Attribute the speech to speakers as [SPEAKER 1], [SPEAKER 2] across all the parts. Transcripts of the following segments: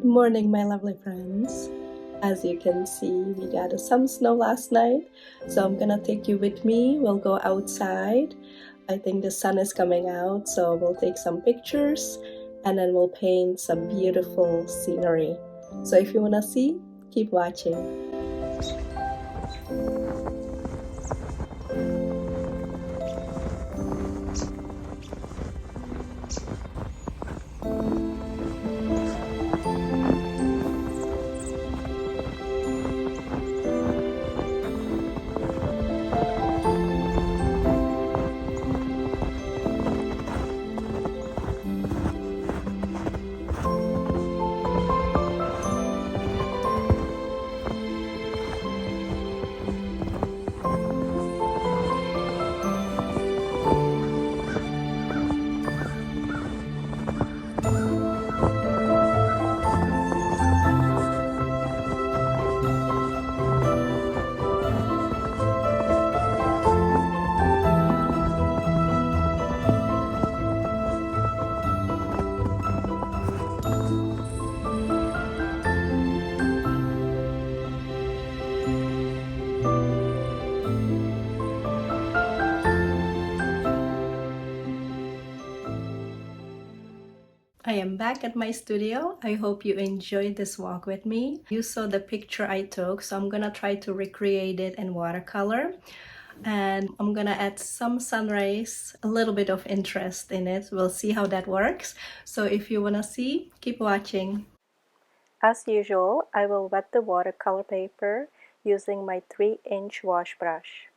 [SPEAKER 1] Good morning, my lovely friends. As you can see, we got some snow last night, so I'm gonna take you with me. We'll go outside. I think the sun is coming out, so we'll take some pictures and then we'll paint some beautiful scenery. So if you wanna see, keep watching. I am back at my studio. I hope you enjoyed this walk with me. You saw the picture I took, so I'm gonna try to recreate it in watercolor. And I'm gonna add some sun rays, a little bit of interest in it. We'll see how that works. So if you wanna see, keep watching. As usual, I will wet the watercolor paper using my 3-inch wash brush.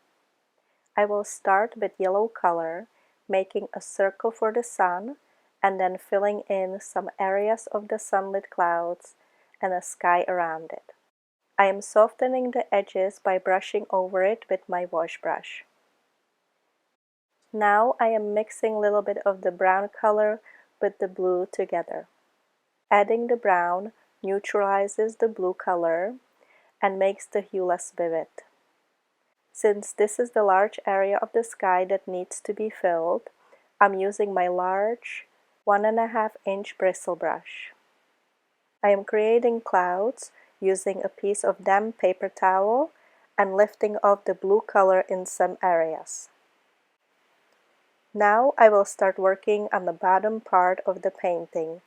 [SPEAKER 1] I will start with yellow color, making a circle for the sun, and then filling in some areas of the sunlit clouds and a sky around it. I am softening the edges by brushing over it with my wash brush. Now I am mixing a little bit of the brown color with the blue together. Adding the brown neutralizes the blue color and makes the hue less vivid. Since this is the large area of the sky that needs to be filled, I'm using my large 1.5-inch bristle brush. I am creating clouds using a piece of damp paper towel and lifting off the blue color in some areas. Now I will start working on the bottom part of the painting.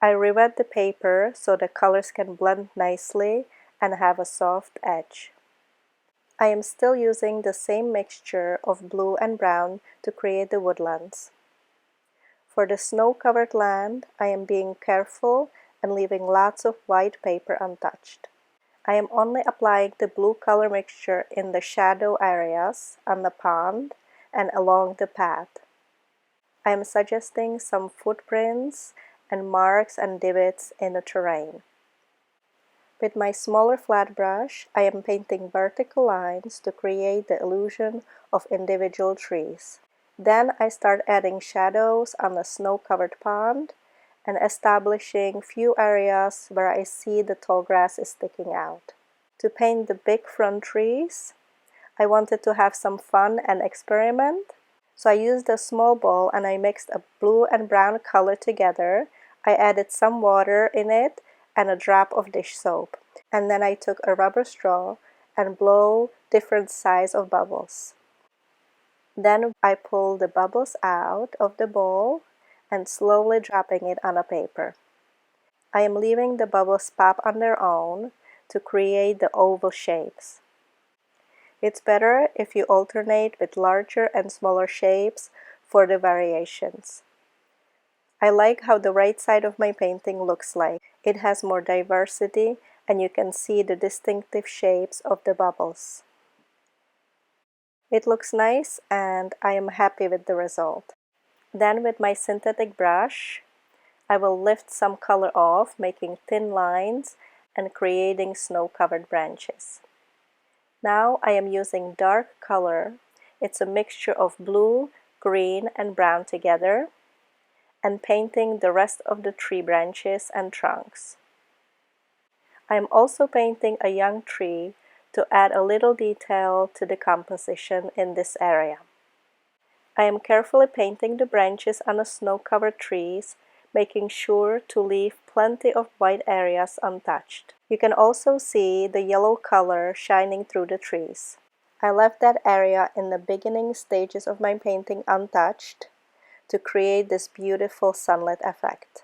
[SPEAKER 1] I re-wet the paper so the colors can blend nicely and have a soft edge. I am still using the same mixture of blue and brown to create the woodlands. For the snow-covered land, I am being careful and leaving lots of white paper untouched. I am only applying the blue color mixture in the shadow areas on the pond and along the path. I am suggesting some footprints and marks and divots in the terrain. With my smaller flat brush, I am painting vertical lines to create the illusion of individual trees. Then I start adding shadows on the snow-covered pond and establishing few areas where I see the tall grass is sticking out. To paint the big front trees, I wanted to have some fun and experiment, so I used a small bowl and I mixed a blue and brown color together. I added some water in it and a drop of dish soap, and then I took a rubber straw and blow different size of bubbles. Then I pull the bubbles out of the bowl and slowly dropping it on a paper. I am leaving the bubbles pop on their own to create the oval shapes. It's better if you alternate with larger and smaller shapes for the variations. I like how the right side of my painting looks like. It has more diversity and you can see the distinctive shapes of the bubbles. It looks nice and I am happy with the result. Then with my synthetic brush, I will lift some color off, making thin lines and creating snow-covered branches. Now I am using dark color. It's a mixture of blue, green and brown together, and painting the rest of the tree branches and trunks. I am also painting a young tree to add a little detail to the composition in this area. I am carefully painting the branches on the snow-covered trees, making sure to leave plenty of white areas untouched. You can also see the yellow color shining through the trees. I left that area in the beginning stages of my painting untouched to create this beautiful sunlit effect.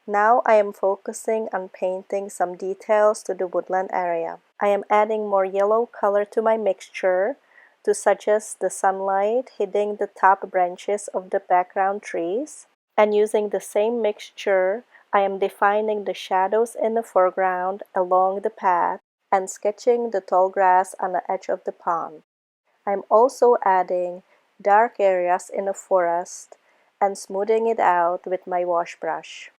[SPEAKER 1] Now I am focusing on painting some details to the woodland area. I am adding more yellow color to my mixture to suggest the sunlight hitting the top branches of the background trees, and using the same mixture, I am defining the shadows in the foreground along the path and sketching the tall grass on the edge of the pond. I am also adding dark areas in the forest and smoothing it out with my wash brush.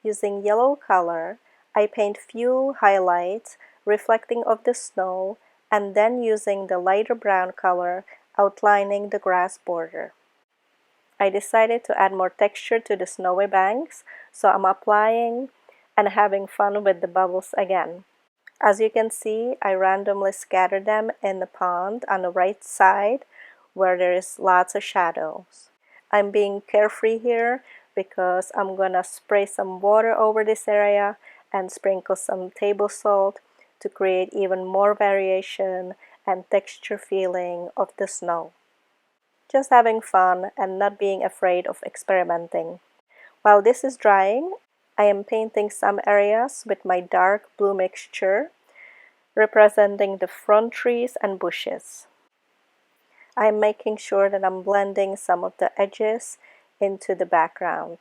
[SPEAKER 1] Using yellow color, I paint few highlights reflecting of the snow, and then using the lighter brown color outlining the grass border. I decided to add more texture to the snowy banks, so I'm applying and having fun with the bubbles again. As you can see, I randomly scatter them in the pond on the right side where there is lots of shadows. I'm being carefree here because I'm gonna spray some water over this area and sprinkle some table salt to create even more variation and texture feeling of the snow. Just having fun and not being afraid of experimenting. While this is drying, I am painting some areas with my dark blue mixture, representing the front trees and bushes. I am making sure that I'm blending some of the edges into the background.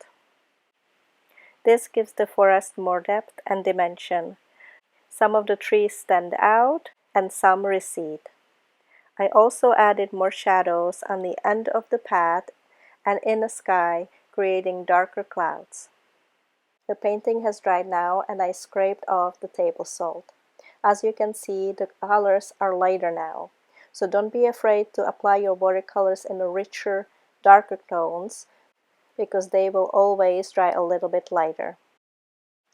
[SPEAKER 1] This gives the forest more depth and dimension. Some of the trees stand out and some recede. I also added more shadows on the end of the path and in the sky, creating darker clouds. The painting has dried now and I scraped off the table salt. As you can see, the colors are lighter now. So don't be afraid to apply your watercolors in the richer, darker tones because they will always dry a little bit lighter.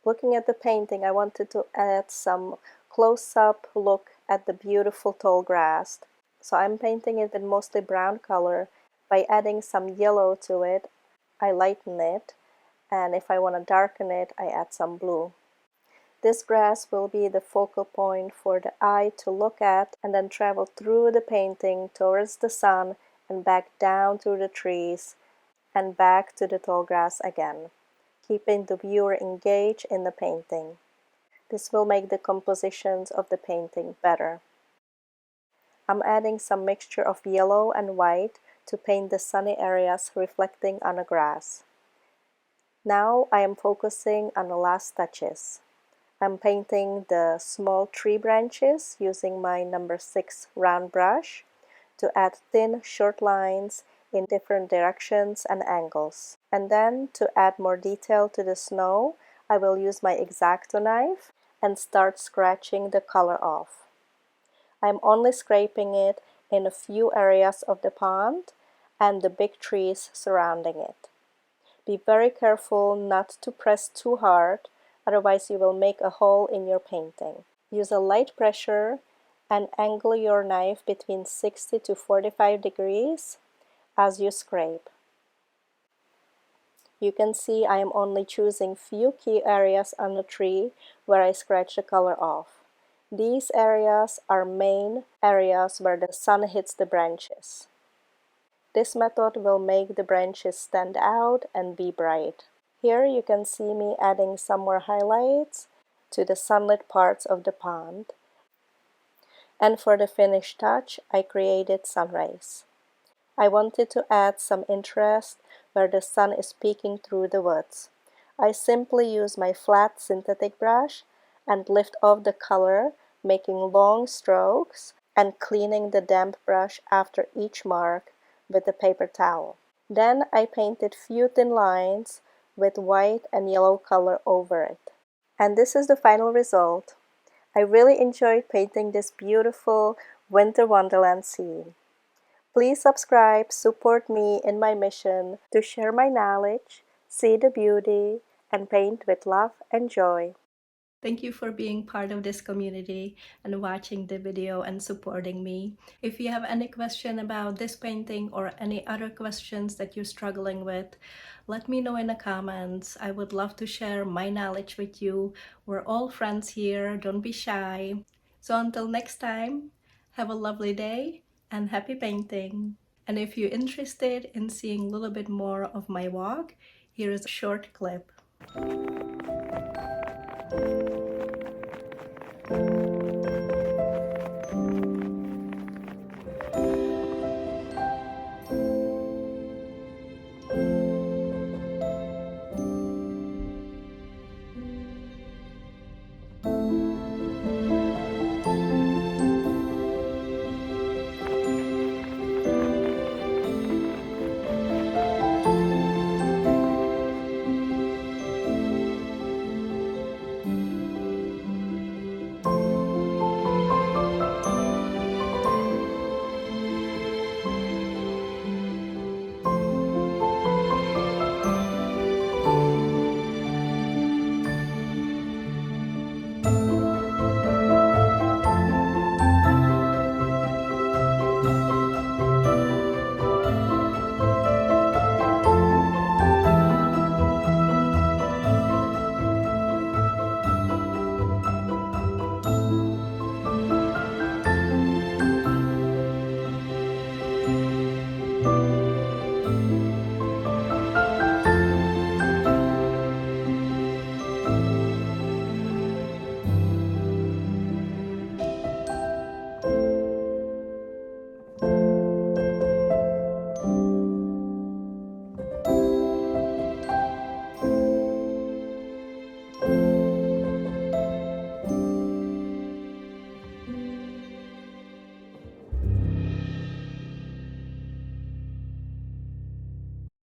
[SPEAKER 1] Looking at the painting, I wanted to add some close-up look at the beautiful tall grass. So I'm painting it in mostly brown color. By adding some yellow to it, I lighten it, and if I want to darken it, I add some blue. This grass will be the focal point for the eye to look at and then travel through the painting towards the sun and back down through the trees and back to the tall grass again, keeping the viewer engaged in the painting. This will make the compositions of the painting better. I'm adding some mixture of yellow and white to paint the sunny areas reflecting on the grass. Now I am focusing on the last touches. I'm painting the small tree branches using my number 6 round brush to add thin short lines in different directions and angles. And then to add more detail to the snow, I will use my X-Acto knife and start scratching the color off. I'm only scraping it in a few areas of the pond and the big trees surrounding it. Be very careful not to press too hard, otherwise you will make a hole in your painting. Use a light pressure and angle your knife between 60 to 45 degrees as you scrape. You can see I am only choosing few key areas on the tree where I scratch the color off. These areas are main areas where the sun hits the branches. This method will make the branches stand out and be bright. Here you can see me adding some more highlights to the sunlit parts of the pond. And for the finished touch, I created sun rays. I wanted to add some interest where the sun is peeking through the woods. I simply use my flat synthetic brush and lift off the color, making long strokes and cleaning the damp brush after each mark with a paper towel. Then I painted few thin lines with white and yellow color over it. And this is the final result. I really enjoyed painting this beautiful winter wonderland scene. Please subscribe, support me in my mission to share my knowledge, see the beauty, and paint with love and joy. Thank you for being part of this community and watching the video and supporting me. If you have any question about this painting or any other questions that you're struggling with, let me know in the comments. I would love to share my knowledge with you. We're all friends here, don't be shy. So until next time, have a lovely day and happy painting. And if you're interested in seeing a little bit more of my walk, here is a short clip.